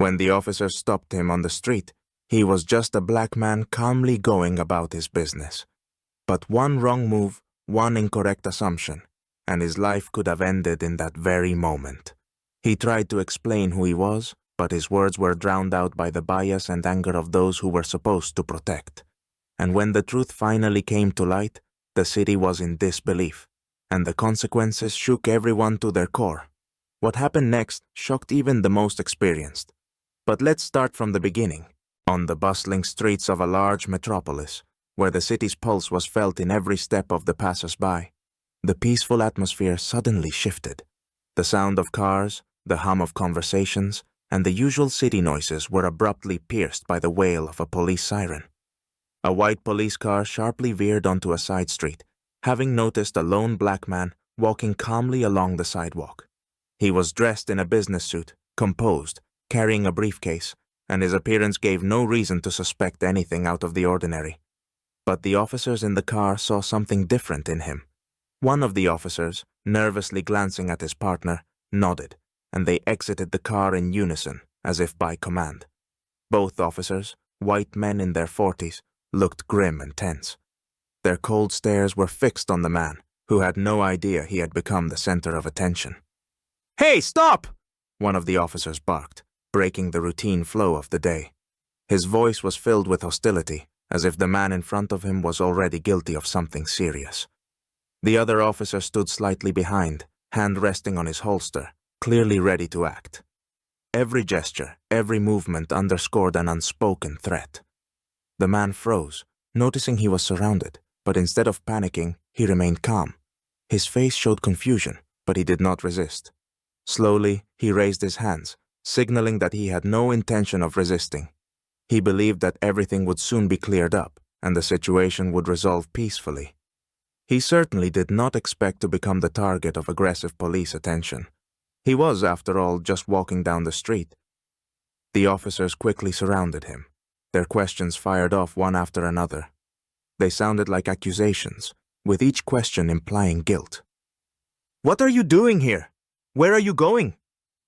When the officers stopped him on the street, he was just a black man calmly going about his business. But one wrong move, one incorrect assumption, and his life could have ended in that very moment. He tried to explain who he was, but his words were drowned out by the bias and anger of those who were supposed to protect. And when the truth finally came to light, the city was in disbelief, and the consequences shook everyone to their core. What happened next shocked even the most experienced. But let's start from the beginning, on the bustling streets of a large metropolis, where the city's pulse was felt in every step of the passers-by. The peaceful atmosphere suddenly shifted. The sound of cars, the hum of conversations, and the usual city noises were abruptly pierced by the wail of a police siren. A white police car sharply veered onto a side street, having noticed a lone black man walking calmly along the sidewalk. He was dressed in a business suit, composed, carrying a briefcase, and his appearance gave no reason to suspect anything out of the ordinary. But the officers in the car saw something different in him. One of the officers, nervously glancing at his partner, nodded, and they exited the car in unison, as if by command. Both officers, white men in their 40s, looked grim and tense. Their cold stares were fixed on the man, who had no idea he had become the center of attention. "Hey, stop!" one of the officers barked, breaking the routine flow of the day. His voice was filled with hostility, as if the man in front of him was already guilty of something serious. The other officer stood slightly behind, hand resting on his holster, clearly ready to act. Every gesture, every movement underscored an unspoken threat. The man froze, noticing he was surrounded, but instead of panicking, he remained calm. His face showed confusion, but he did not resist. Slowly, he raised his hands, signaling that he had no intention of resisting. He believed that everything would soon be cleared up, and the situation would resolve peacefully. He certainly did not expect to become the target of aggressive police attention. He was, after all, just walking down the street. The officers quickly surrounded him, their questions fired off one after another. They sounded like accusations, with each question implying guilt. "What are you doing here? Where are you going?"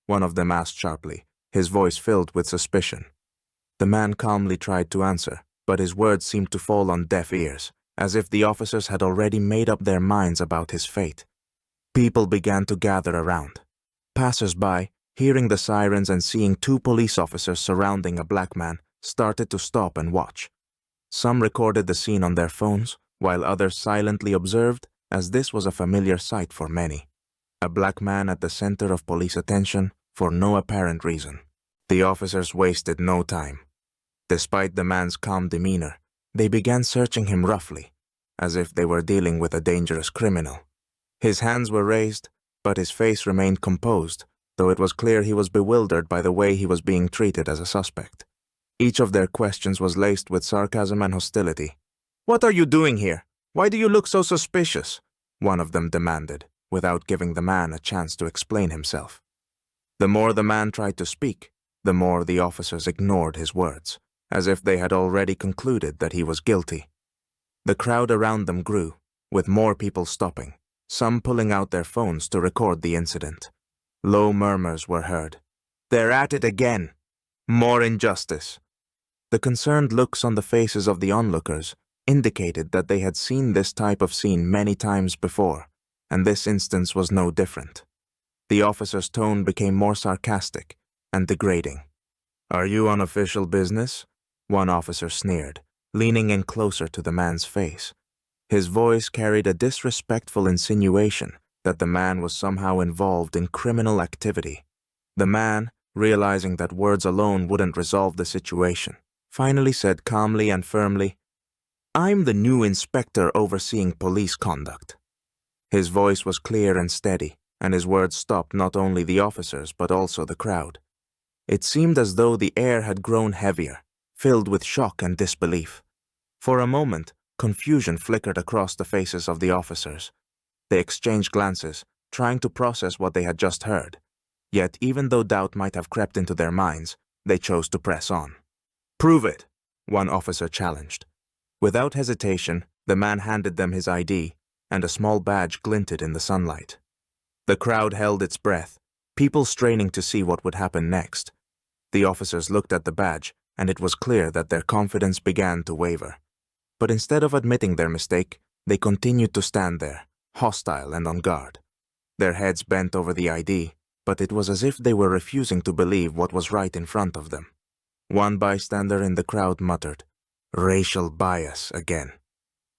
one of them asked sharply, his voice filled with suspicion. The man calmly tried to answer, but his words seemed to fall on deaf ears, as if the officers had already made up their minds about his fate. People began to gather around. Passers-by, hearing the sirens and seeing two police officers surrounding a black man, started to stop and watch. Some recorded the scene on their phones, while others silently observed, as this was a familiar sight for many. A black man at the center of police attention for no apparent reason. The officers wasted no time. Despite the man's calm demeanor, they began searching him roughly, as if they were dealing with a dangerous criminal. His hands were raised, but his face remained composed, though it was clear he was bewildered by the way he was being treated as a suspect. Each of their questions was laced with sarcasm and hostility. "What are you doing here? Why do you look so suspicious?" one of them demanded, without giving the man a chance to explain himself. The more the man tried to speak, the more the officers ignored his words, as if they had already concluded that he was guilty. The crowd around them grew, with more people stopping, some pulling out their phones to record the incident. Low murmurs were heard. "They're at it again! More injustice!" The concerned looks on the faces of the onlookers indicated that they had seen this type of scene many times before, and this instance was no different. The officer's tone became more sarcastic and degrading. "Are you on official business?" one officer sneered, leaning in closer to the man's face. His voice carried a disrespectful insinuation that the man was somehow involved in criminal activity. The man, realizing that words alone wouldn't resolve the situation, finally said calmly and firmly, "I'm the new inspector overseeing police conduct." His voice was clear and steady, and his words stopped not only the officers but also the crowd. It seemed as though the air had grown heavier, filled with shock and disbelief. For a moment, confusion flickered across the faces of the officers. They exchanged glances, trying to process what they had just heard. Yet, even though doubt might have crept into their minds, they chose to press on. "Prove it," one officer challenged. Without hesitation, the man handed them his ID, and a small badge glinted in the sunlight. The crowd held its breath, people straining to see what would happen next. The officers looked at the badge, and it was clear that their confidence began to waver. But instead of admitting their mistake, they continued to stand there, hostile and on guard. Their heads bent over the ID, but it was as if they were refusing to believe what was right in front of them. One bystander in the crowd muttered, "Racial bias again."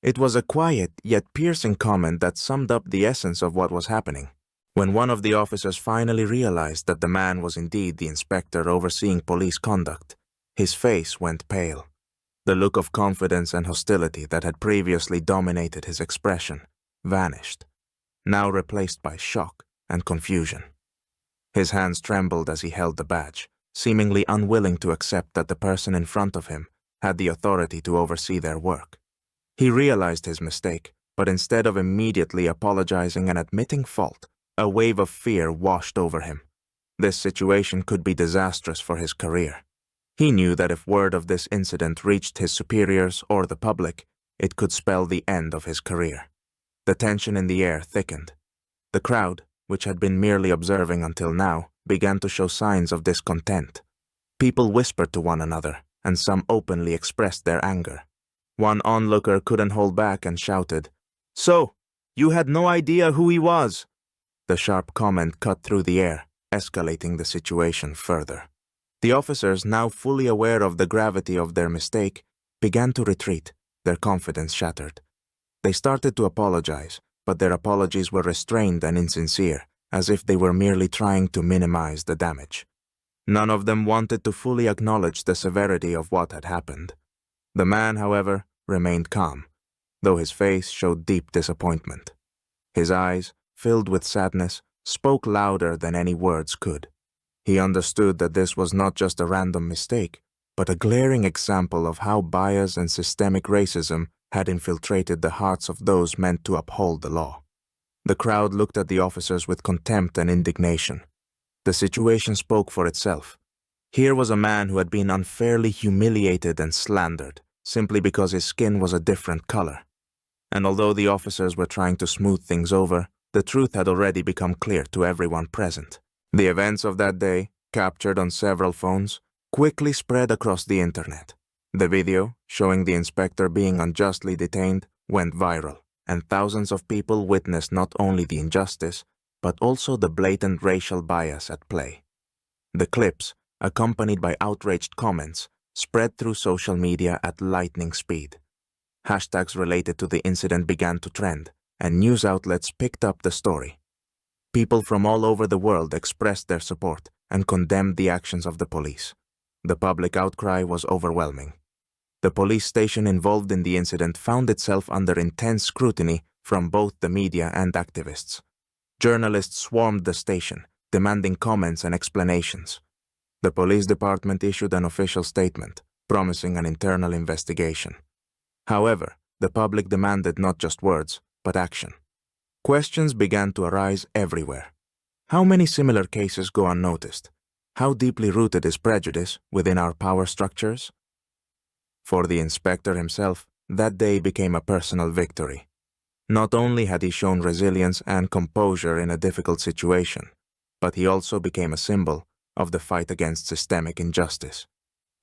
It was a quiet yet piercing comment that summed up the essence of what was happening. When one of the officers finally realized that the man was indeed the inspector overseeing police conduct, his face went pale. The look of confidence and hostility that had previously dominated his expression vanished, now replaced by shock and confusion. His hands trembled as he held the badge, seemingly unwilling to accept that the person in front of him had the authority to oversee their work. He realized his mistake, but instead of immediately apologizing and admitting fault, a wave of fear washed over him. This situation could be disastrous for his career. He knew that if word of this incident reached his superiors or the public, it could spell the end of his career. The tension in the air thickened. The crowd, which had been merely observing until now, began to show signs of discontent. People whispered to one another, and some openly expressed their anger. One onlooker couldn't hold back and shouted, "So, you had no idea who he was?" The sharp comment cut through the air, escalating the situation further. The officers, now fully aware of the gravity of their mistake, began to retreat, their confidence shattered. They started to apologize, but their apologies were restrained and insincere, as if they were merely trying to minimize the damage. None of them wanted to fully acknowledge the severity of what had happened. The man, however, remained calm, though his face showed deep disappointment. His eyes, filled with sadness, spoke louder than any words could. He understood that this was not just a random mistake, but a glaring example of how bias and systemic racism had infiltrated the hearts of those meant to uphold the law. The crowd looked at the officers with contempt and indignation. The situation spoke for itself. Here was a man who had been unfairly humiliated and slandered, simply because his skin was a different color. And although the officers were trying to smooth things over, the truth had already become clear to everyone present. The events of that day, captured on several phones, quickly spread across the internet. The video, showing the inspector being unjustly detained, went viral, and thousands of people witnessed not only the injustice, but also the blatant racial bias at play. The clips, accompanied by outraged comments, spread through social media at lightning speed. Hashtags related to the incident began to trend, and news outlets picked up the story. People from all over the world expressed their support and condemned the actions of the police. The public outcry was overwhelming. The police station involved in the incident found itself under intense scrutiny from both the media and activists. Journalists swarmed the station, demanding comments and explanations. The police department issued an official statement, promising an internal investigation. However, the public demanded not just words, but action. Questions began to arise everywhere. How many similar cases go unnoticed? How deeply rooted is prejudice within our power structures? For the inspector himself, that day became a personal victory. Not only had he shown resilience and composure in a difficult situation, but he also became a symbol of the fight against systemic injustice.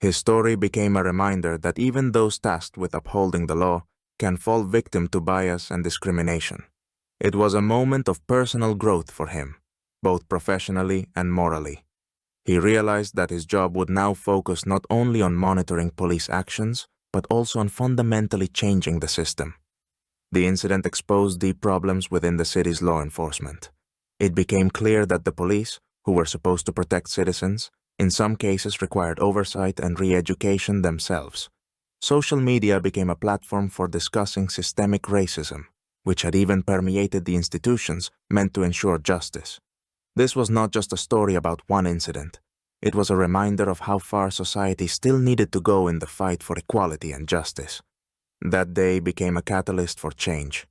His story became a reminder that even those tasked with upholding the law can fall victim to bias and discrimination. It was a moment of personal growth for him, both professionally and morally. He realized that his job would now focus not only on monitoring police actions, but also on fundamentally changing the system. The incident exposed deep problems within the city's law enforcement. It became clear that the police, who were supposed to protect citizens, in some cases required oversight and re-education themselves. Social media became a platform for discussing systemic racism, which had even permeated the institutions meant to ensure justice. This was not just a story about one incident. It was a reminder of how far society still needed to go in the fight for equality and justice. That day became a catalyst for change.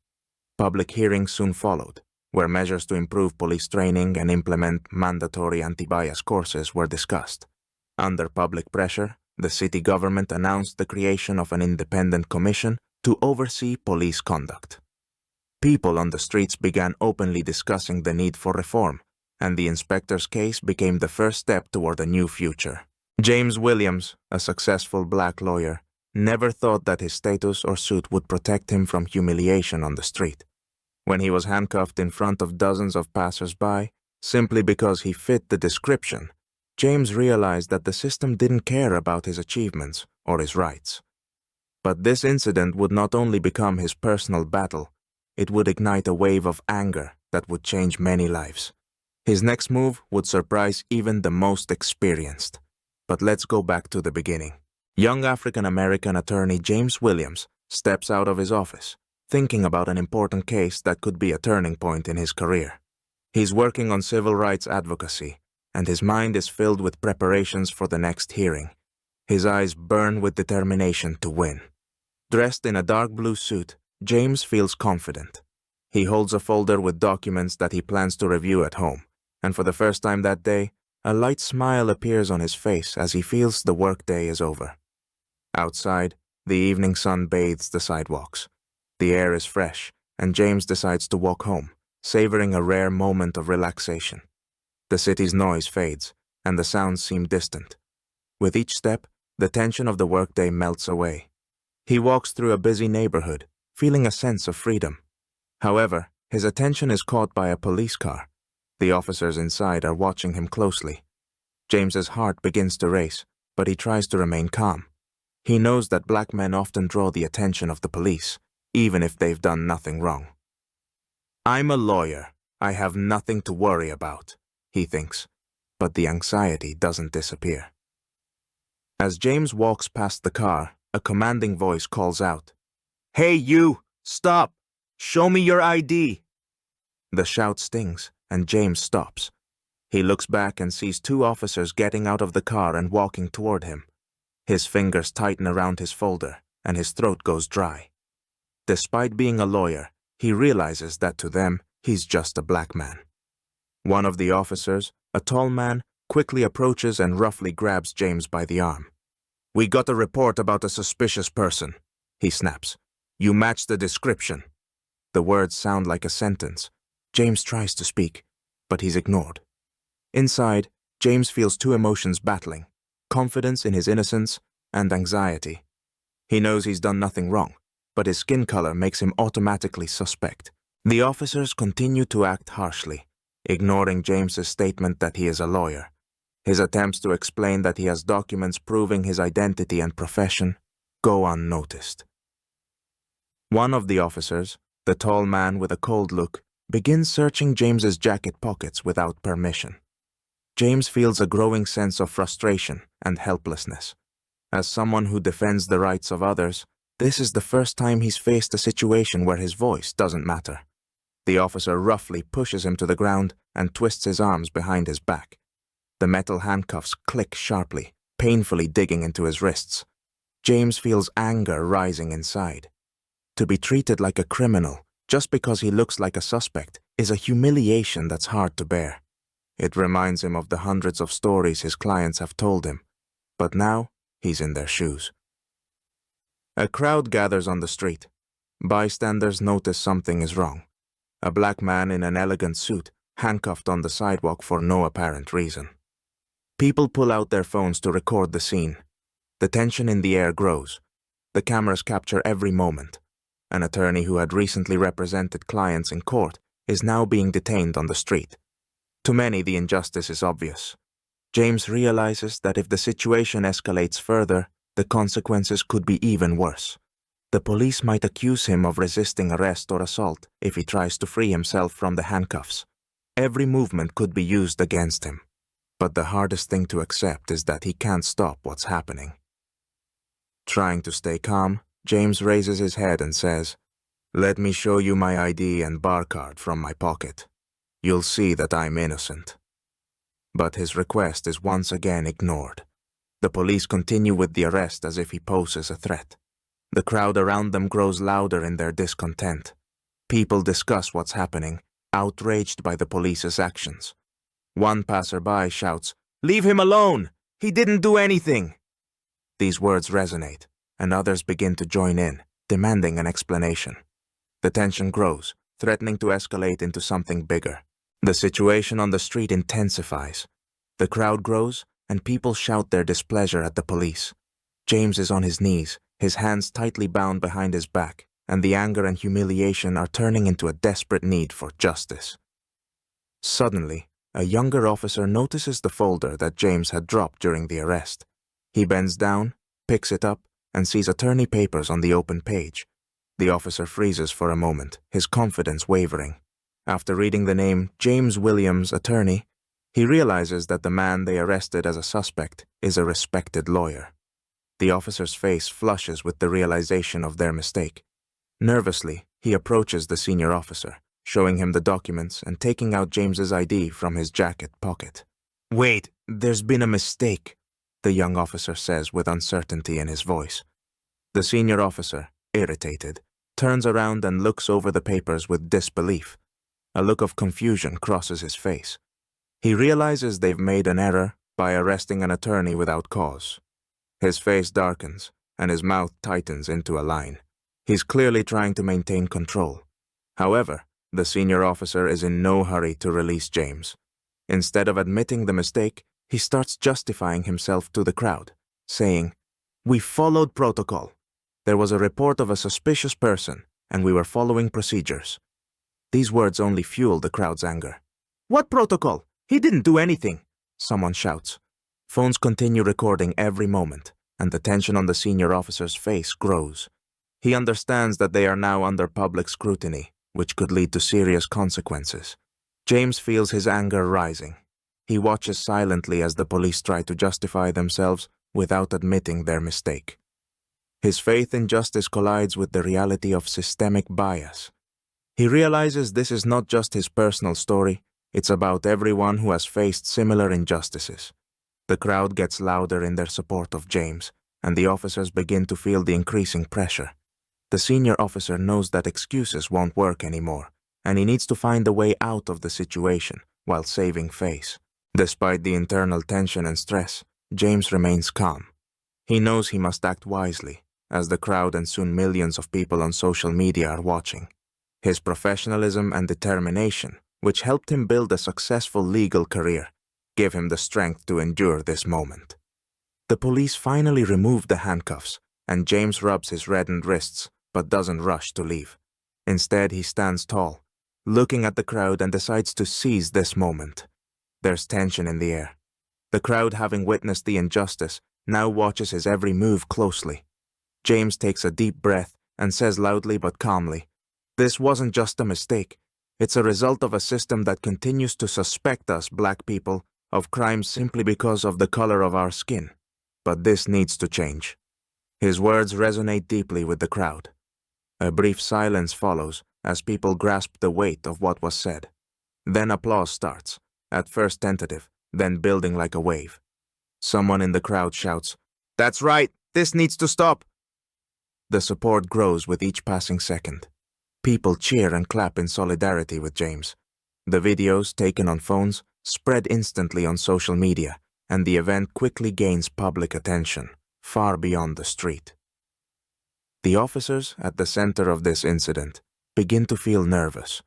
Public hearings soon followed, where measures to improve police training and implement mandatory anti-bias courses were discussed. Under public pressure, the city government announced the creation of an independent commission to oversee police conduct. People on the streets began openly discussing the need for reform, and the inspector's case became the first step toward a new future. James Williams, a successful black lawyer, never thought that his status or suit would protect him from humiliation on the street. When he was handcuffed in front of dozens of passers-by, simply because he fit the description, James realized that the system didn't care about his achievements or his rights. But this incident would not only become his personal battle, it would ignite a wave of anger that would change many lives. His next move would surprise even the most experienced. But let's go back to the beginning. Young African-American attorney James Williams steps out of his office, thinking about an important case that could be a turning point in his career. He's working on civil rights advocacy, and his mind is filled with preparations for the next hearing. His eyes burn with determination to win. Dressed in a dark blue suit, James feels confident. He holds a folder with documents that he plans to review at home, and for the first time that day, a light smile appears on his face as he feels the workday is over. Outside, the evening sun bathes the sidewalks. The air is fresh, and James decides to walk home, savoring a rare moment of relaxation. The city's noise fades, and the sounds seem distant. With each step, the tension of the workday melts away. He walks through a busy neighborhood, feeling a sense of freedom. However, his attention is caught by a police car. The officers inside are watching him closely. James's heart begins to race, but he tries to remain calm. He knows that black men often draw the attention of the police, even if they've done nothing wrong. "I'm a lawyer. I have nothing to worry about," he thinks, but the anxiety doesn't disappear. As James walks past the car, a commanding voice calls out, "Hey you! Stop! Show me your ID!" The shout stings, and James stops. He looks back and sees two officers getting out of the car and walking toward him. His fingers tighten around his folder, and his throat goes dry. Despite being a lawyer, he realizes that to them, he's just a black man. One of the officers, a tall man, quickly approaches and roughly grabs James by the arm. "We got a report about a suspicious person," he snaps. "You match the description." The words sound like a sentence. James tries to speak, but he's ignored. Inside, James feels two emotions battling: confidence in his innocence and anxiety. He knows he's done nothing wrong, but his skin color makes him automatically suspect. The officers continue to act harshly, ignoring James's statement that he is a lawyer. His attempts to explain that he has documents proving his identity and profession go unnoticed. One of the officers, the tall man with a cold look, begins searching James's jacket pockets without permission. James feels a growing sense of frustration and helplessness. As someone who defends the rights of others, this is the first time he's faced a situation where his voice doesn't matter. The officer roughly pushes him to the ground and twists his arms behind his back. The metal handcuffs click sharply, painfully digging into his wrists. James feels anger rising inside. To be treated like a criminal just because he looks like a suspect is a humiliation that's hard to bear. It reminds him of the hundreds of stories his clients have told him, but now he's in their shoes. A crowd gathers on the street. Bystanders notice something is wrong. A black man in an elegant suit, handcuffed on the sidewalk for no apparent reason. People pull out their phones to record the scene. The tension in the air grows. The cameras capture every moment. An attorney who had recently represented clients in court is now being detained on the street. To many, the injustice is obvious. James realizes that if the situation escalates further, the consequences could be even worse. The police might accuse him of resisting arrest or assault if he tries to free himself from the handcuffs. Every movement could be used against him. But the hardest thing to accept is that he can't stop what's happening. Trying to stay calm, James raises his head and says, "Let me show you my ID and bar card from my pocket. You'll see that I'm innocent." But his request is once again ignored. The police continue with the arrest as if he poses a threat. The crowd around them grows louder in their discontent. People discuss what's happening, outraged by the police's actions. One passerby shouts, "Leave him alone! He didn't do anything!" These words resonate, and others begin to join in, demanding an explanation. The tension grows, threatening to escalate into something bigger. The situation on the street intensifies. The crowd grows, and people shout their displeasure at the police. James is on his knees, his hands tightly bound behind his back, and the anger and humiliation are turning into a desperate need for justice. Suddenly, a younger officer notices the folder that James had dropped during the arrest. He bends down, picks it up, and sees attorney papers on the open page. The officer freezes for a moment, his confidence wavering. After reading the name James Williams, attorney, he realizes that the man they arrested as a suspect is a respected lawyer. The officer's face flushes with the realization of their mistake. Nervously, he approaches the senior officer, showing him the documents and taking out James's ID from his jacket pocket. "Wait, there's been a mistake," the young officer says with uncertainty in his voice. The senior officer, irritated, turns around and looks over the papers with disbelief. A look of confusion crosses his face. He realizes they've made an error by arresting an attorney without cause. His face darkens, and his mouth tightens into a line. He's clearly trying to maintain control. However, the senior officer is in no hurry to release James. Instead of admitting the mistake, he starts justifying himself to the crowd, saying, "We followed protocol. There was a report of a suspicious person, and we were following procedures." These words only fuel the crowd's anger. "What protocol? He didn't do anything," someone shouts. Phones continue recording every moment, and the tension on the senior officer's face grows. He understands that they are now under public scrutiny, which could lead to serious consequences. James feels his anger rising. He watches silently as the police try to justify themselves without admitting their mistake. His faith in justice collides with the reality of systemic bias. He realizes this is not just his personal story, it's about everyone who has faced similar injustices. The crowd gets louder in their support of James, and the officers begin to feel the increasing pressure. The senior officer knows that excuses won't work anymore, and he needs to find a way out of the situation while saving face. Despite the internal tension and stress, James remains calm. He knows he must act wisely, as the crowd and soon millions of people on social media are watching. His professionalism and determination, which helped him build a successful legal career, give him the strength to endure this moment. The police finally remove the handcuffs, and James rubs his reddened wrists, but doesn't rush to leave. Instead, he stands tall, looking at the crowd, and decides to seize this moment. There's tension in the air. The crowd, having witnessed the injustice, now watches his every move closely. James takes a deep breath and says loudly but calmly, "This wasn't just a mistake. It's a result of a system that continues to suspect us, black people, of crimes simply because of the color of our skin. But this needs to change." His words resonate deeply with the crowd. A brief silence follows as people grasp the weight of what was said. Then applause starts, at first tentative, then building like a wave. Someone in the crowd shouts, "That's right, this needs to stop." The support grows with each passing second. People cheer and clap in solidarity with James. The videos, taken on phones, spread instantly on social media, and the event quickly gains public attention, far beyond the street. The officers at the center of this incident begin to feel nervous.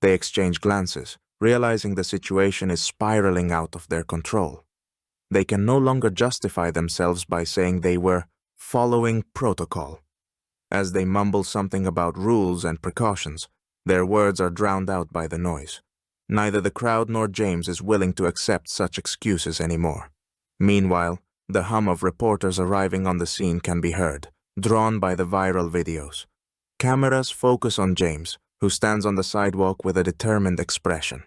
They exchange glances, realizing the situation is spiraling out of their control. They can no longer justify themselves by saying they were following protocol. As they mumble something about rules and precautions, their words are drowned out by the noise. Neither the crowd nor James is willing to accept such excuses anymore. Meanwhile, the hum of reporters arriving on the scene can be heard, drawn by the viral videos. Cameras focus on James, who stands on the sidewalk with a determined expression.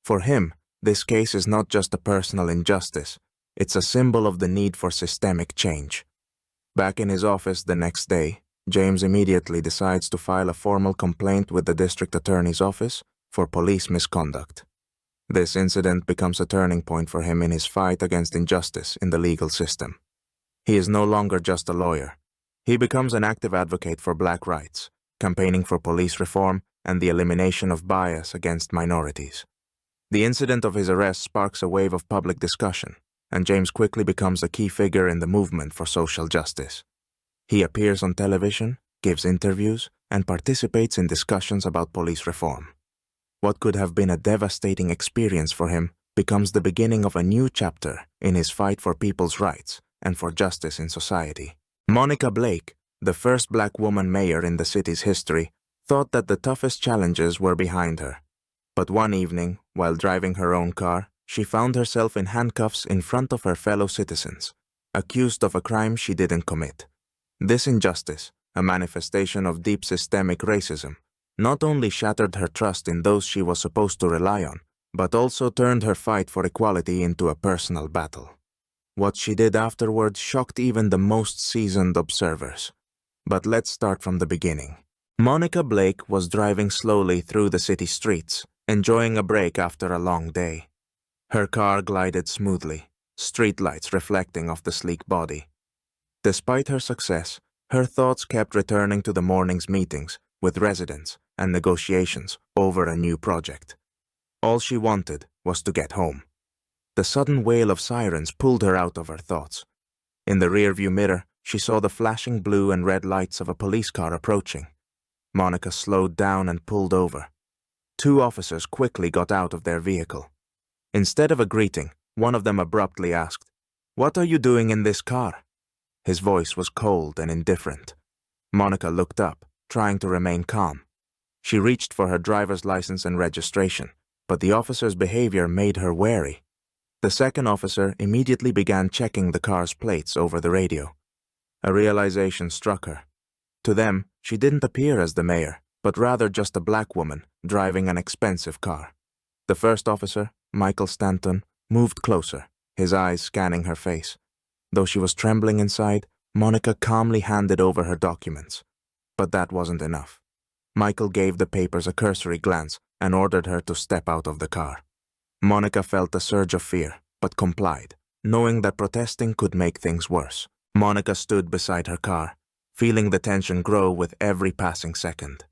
For him, this case is not just a personal injustice, it's a symbol of the need for systemic change. Back in his office the next day, James immediately decides to file a formal complaint with the district attorney's office for police misconduct. This incident becomes a turning point for him in his fight against injustice in the legal system. He is no longer just a lawyer. He becomes an active advocate for black rights, campaigning for police reform and the elimination of bias against minorities. The incident of his arrest sparks a wave of public discussion, and James quickly becomes a key figure in the movement for social justice. He appears on television, gives interviews, and participates in discussions about police reform. What could have been a devastating experience for him becomes the beginning of a new chapter in his fight for people's rights and for justice in society. Monica Blake, the first black woman mayor in the city's history, thought that the toughest challenges were behind her. But one evening, while driving her own car, she found herself in handcuffs in front of her fellow citizens, accused of a crime she didn't commit. This injustice, a manifestation of deep systemic racism, not only shattered her trust in those she was supposed to rely on, but also turned her fight for equality into a personal battle. What she did afterward shocked even the most seasoned observers. But let's start from the beginning. Monica Blake was driving slowly through the city streets, enjoying a break after a long day. Her car glided smoothly, streetlights reflecting off the sleek body. Despite her success, her thoughts kept returning to the morning's meetings with residents and negotiations over a new project. All she wanted was to get home. The sudden wail of sirens pulled her out of her thoughts. In the rearview mirror, she saw the flashing blue and red lights of a police car approaching. Monica slowed down and pulled over. Two officers quickly got out of their vehicle. Instead of a greeting, one of them abruptly asked, "What are you doing in this car?" His voice was cold and indifferent. Monica looked up, trying to remain calm. She reached for her driver's license and registration, but the officer's behavior made her wary. The second officer immediately began checking the car's plates over the radio. A realization struck her. To them, she didn't appear as the mayor, but rather just a black woman driving an expensive car. The first officer, Michael Stanton, moved closer, his eyes scanning her face. Though she was trembling inside, Monica calmly handed over her documents. But that wasn't enough. Michael gave the papers a cursory glance and ordered her to step out of the car. Monica felt a surge of fear, but complied, knowing that protesting could make things worse. Monica stood beside her car, feeling the tension grow with every passing second.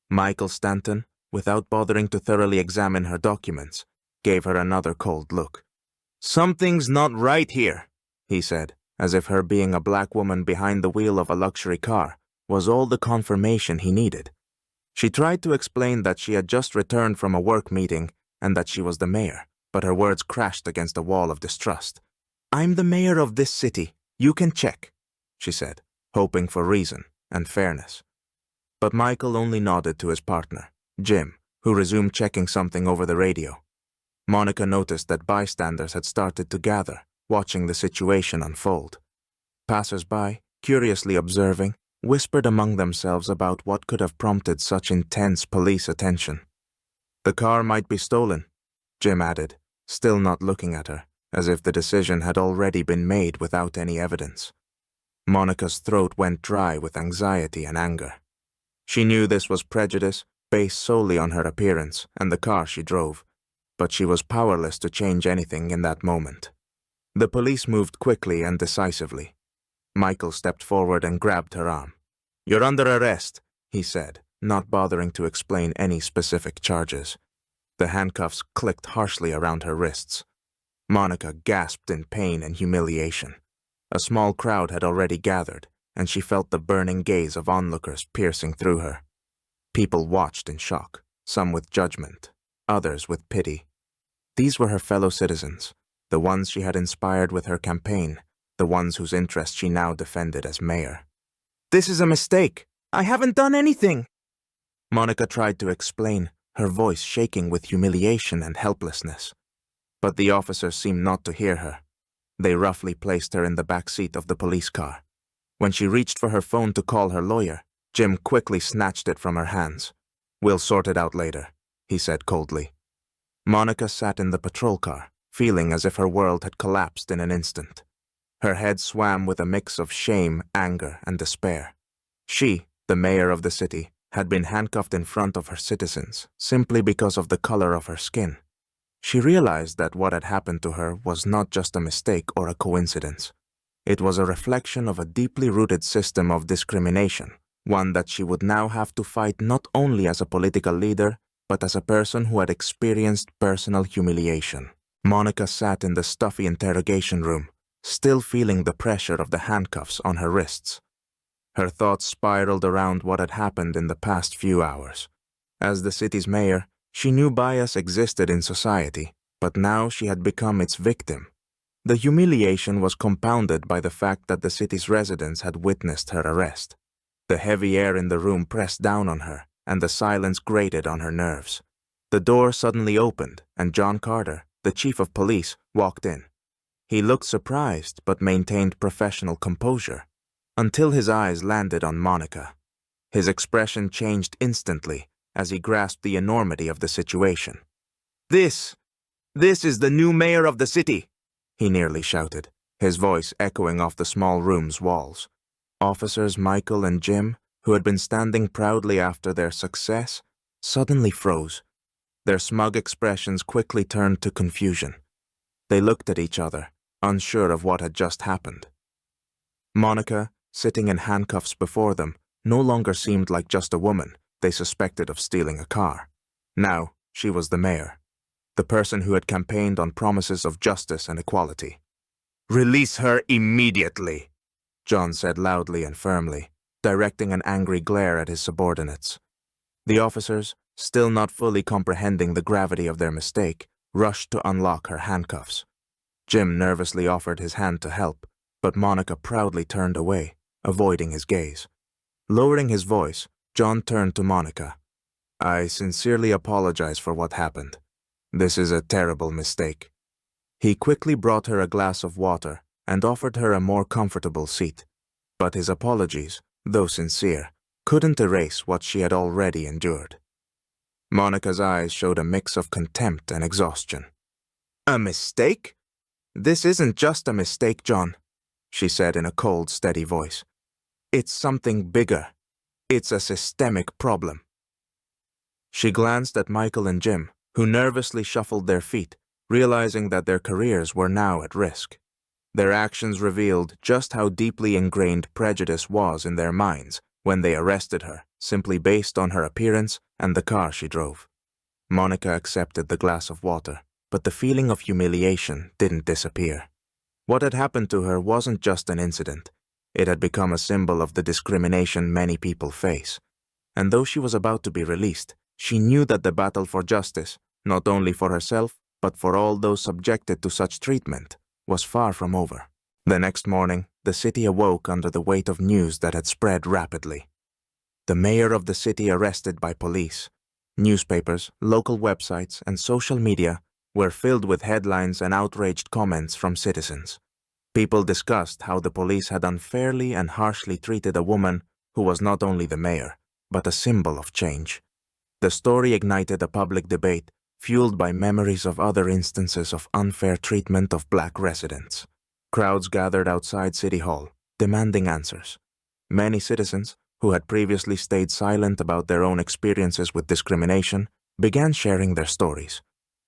Michael Stanton, without bothering to thoroughly examine her documents, gave her another cold look. "Something's not right here," he said, as if her being a black woman behind the wheel of a luxury car was all the confirmation he needed. She tried to explain that she had just returned from a work meeting and that she was the mayor, but her words crashed against a wall of distrust. "I'm the mayor of this city. You can check," she said, hoping for reason and fairness. But Michael only nodded to his partner, Jim, who resumed checking something over the radio. Monica noticed that bystanders had started to gather, watching the situation unfold. Passers-by, curiously observing, whispered among themselves about what could have prompted such intense police attention. "The car might be stolen," Jim added, still not looking at her, as if the decision had already been made without any evidence. Monica's throat went dry with anxiety and anger. She knew this was prejudice based solely on her appearance and the car she drove, but she was powerless to change anything in that moment. The police moved quickly and decisively. Michael stepped forward and grabbed her arm. "You're under arrest," he said, not bothering to explain any specific charges. The handcuffs clicked harshly around her wrists. Monica gasped in pain and humiliation. A small crowd had already gathered, and she felt the burning gaze of onlookers piercing through her. People watched in shock, some with judgment, others with pity. These were her fellow citizens, the ones she had inspired with her campaign, the ones whose interests she now defended as mayor. "This is a mistake. I haven't done anything," Monica tried to explain, her voice shaking with humiliation and helplessness. But the officers seemed not to hear her. They roughly placed her in the back seat of the police car. When she reached for her phone to call her lawyer, Jim quickly snatched it from her hands. "We'll sort it out later," he said coldly. Monica sat in the patrol car, feeling as if her world had collapsed in an instant. Her head swam with a mix of shame, anger, and despair. She, the mayor of the city, had been handcuffed in front of her citizens simply because of the color of her skin. She realized that what had happened to her was not just a mistake or a coincidence. It was a reflection of a deeply rooted system of discrimination, one that she would now have to fight not only as a political leader, but as a person who had experienced personal humiliation. Monica sat in the stuffy interrogation room, still feeling the pressure of the handcuffs on her wrists. Her thoughts spiraled around what had happened in the past few hours. As the city's mayor, she knew bias existed in society, but now she had become its victim. The humiliation was compounded by the fact that the city's residents had witnessed her arrest. The heavy air in the room pressed down on her, and the silence grated on her nerves. The door suddenly opened, and John Carter, the chief of police, walked in. He looked surprised but maintained professional composure, until his eyes landed on Monica. His expression changed instantly as he grasped the enormity of the situation. This is the new mayor of the city!" he nearly shouted, his voice echoing off the small room's walls. Officers Michael and Jim, who had been standing proudly after their success, suddenly froze. Their smug expressions quickly turned to confusion. They looked at each other, unsure of what had just happened. Monica, sitting in handcuffs before them, no longer seemed like just a woman they suspected of stealing a car. Now, she was the mayor, the person who had campaigned on promises of justice and equality. "Release her immediately," John said loudly and firmly, directing an angry glare at his subordinates. The officers, still not fully comprehending the gravity of their mistake, rushed to unlock her handcuffs. Jim nervously offered his hand to help, but Monica proudly turned away, avoiding his gaze. Lowering his voice, John turned to Monica. "I sincerely apologize for what happened. This is a terrible mistake." He quickly brought her a glass of water and offered her a more comfortable seat. But his apologies, though sincere, couldn't erase what she had already endured. Monica's eyes showed a mix of contempt and exhaustion. "A mistake? This isn't just a mistake, John," she said in a cold, steady voice. "It's something bigger. It's a systemic problem." She glanced at Michael and Jim, who nervously shuffled their feet, realizing that their careers were now at risk. Their actions revealed just how deeply ingrained prejudice was in their minds when they arrested her, simply based on her appearance and the car she drove. Monica accepted the glass of water, but the feeling of humiliation didn't disappear. What had happened to her wasn't just an incident. It had become a symbol of the discrimination many people face. And though she was about to be released, she knew that the battle for justice, not only for herself, but for all those subjected to such treatment, was far from over. The next morning, the city awoke under the weight of news that had spread rapidly. The mayor of the city arrested by police. Newspapers, local websites, and social media were filled with headlines and outraged comments from citizens. People discussed how the police had unfairly and harshly treated a woman who was not only the mayor, but a symbol of change. The story ignited a public debate fueled by memories of other instances of unfair treatment of black residents. Crowds gathered outside City Hall, demanding answers. Many citizens, who had previously stayed silent about their own experiences with discrimination, began sharing their stories.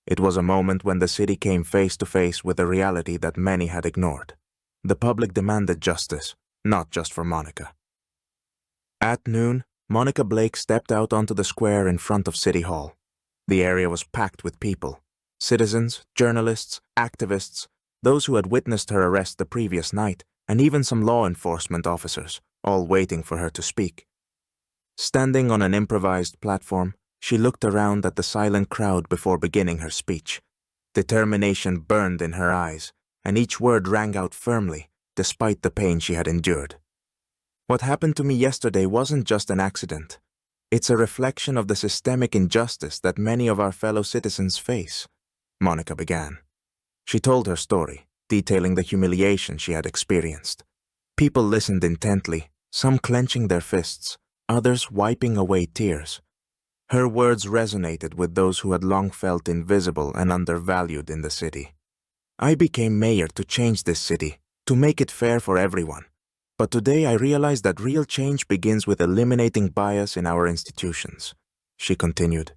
It was a moment when the city came face to face with a reality that many had ignored. The public demanded justice, not just for Monica. At noon, Monica Blake stepped out onto the square in front of City Hall. The area was packed with people. Citizens, journalists, activists, those who had witnessed her arrest the previous night, and even some law enforcement officers, all waiting for her to speak. Standing on an improvised platform, she looked around at the silent crowd before beginning her speech. Determination burned in her eyes, and each word rang out firmly, despite the pain she had endured. "What happened to me yesterday wasn't just an accident. It's a reflection of the systemic injustice that many of our fellow citizens face," Monica began. She told her story, detailing the humiliation she had experienced. People listened intently, some clenching their fists, others wiping away tears. Her words resonated with those who had long felt invisible and undervalued in the city. "I became mayor to change this city, to make it fair for everyone. But today I realize that real change begins with eliminating bias in our institutions," she continued.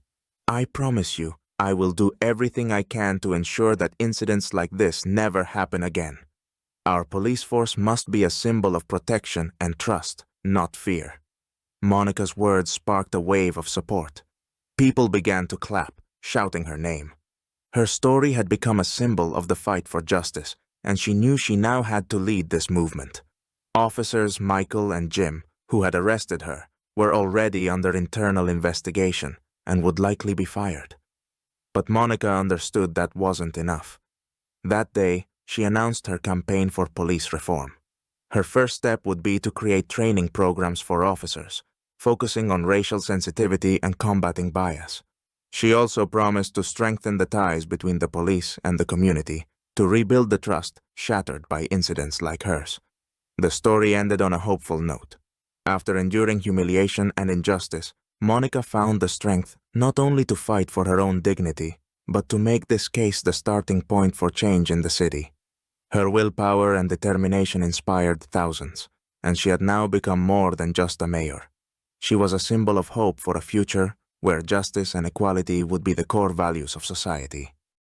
"I promise you, I will do everything I can to ensure that incidents like this never happen again. Our police force must be a symbol of protection and trust, not fear." Monica's words sparked a wave of support. People began to clap, shouting her name. Her story had become a symbol of the fight for justice, and she knew she now had to lead this movement. Officers Michael and Jim, who had arrested her, were already under internal investigation and would likely be fired. But Monica understood that wasn't enough. That day, she announced her campaign for police reform. Her first step would be to create training programs for officers, focusing on racial sensitivity and combating bias. She also promised to strengthen the ties between the police and the community, to rebuild the trust shattered by incidents like hers. The story ended on a hopeful note. After enduring humiliation and injustice, Monica found the strength not only to fight for her own dignity, but to make this case the starting point for change in the city. Her willpower and determination inspired thousands, and she had now become more than just a mayor. She was a symbol of hope for a future where justice and equality would be the core values of society.